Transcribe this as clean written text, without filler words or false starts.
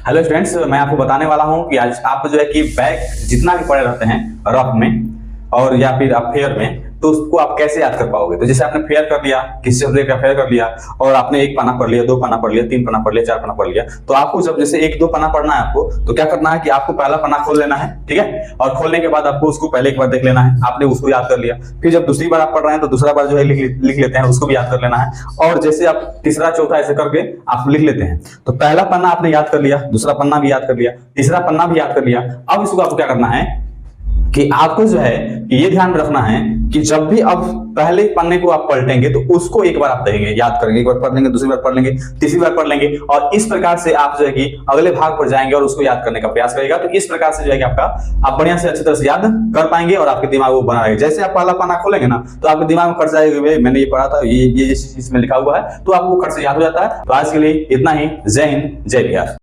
Hello students, मैं आपको बताने वाला हूं कि आज आप जो है कि बैक जितना भी पढ़े रहते हैं रफ में और या फिर आप फेयर में, तो उसको आप कैसे याद कर पाओगे। तो जैसे आपने फेयर कर लिया, किसी सब्जेक्ट का फेयर कर लिया और आपने एक पन्ना पढ़ लिया, दो पन्ना पढ़ लिया, तीन पन्ना पढ़ लिया, चार पन्ना पढ़ लिया, तो आपको जब जैसे एक दो पन्ना पढ़ना है आपको, तो क्या करना है कि आपको पहला पन्ना खोल लेना है, ठीक है। और खोलने के बाद आपको उसको पहले एक बार देख लेना है, आपने उसको याद कर लिया। फिर जब दूसरी बार आप पढ़ रहे हैं तो दूसरा बार जो है लिख लेते हैं, उसको भी याद कर लेना है। और जैसे आप तीसरा चौथा ऐसे करके आप लिख लेते हैं। तो पहला पन्ना आपने याद कर लिया, दूसरा पन्ना भी याद कर लिया, तीसरा पन्ना भी याद कर लिया। अब इसको आपको क्या करना है कि आपको जो है ये ध्यान रखना है कि जब भी अब पहले पन्ने को आप पलटेंगे तो उसको एक बार आप देखेंगे, याद करेंगे, एक बार पढ़ लेंगे, दूसरी बार पढ़ लेंगे, तीसरी बार पढ़ लेंगे, और इस प्रकार से आप जो है कि अगले भाग पर जाएंगे और उसको याद करने का प्रयास करेगा। तो इस प्रकार से जो है कि आपका आप बढ़िया से अच्छी तरह से याद कर पाएंगे और आपके दिमाग वो बना रहेगा। जैसे आप पहला पन्ना खोलेंगे ना तो आपके दिमाग में खट जाएगा, मैंने ये पढ़ा था, ये इसमें लिखा हुआ है, तो आपको खट से याद हो जाता है। तो आज के लिए इतना ही। जय हिंद, जय बिहार।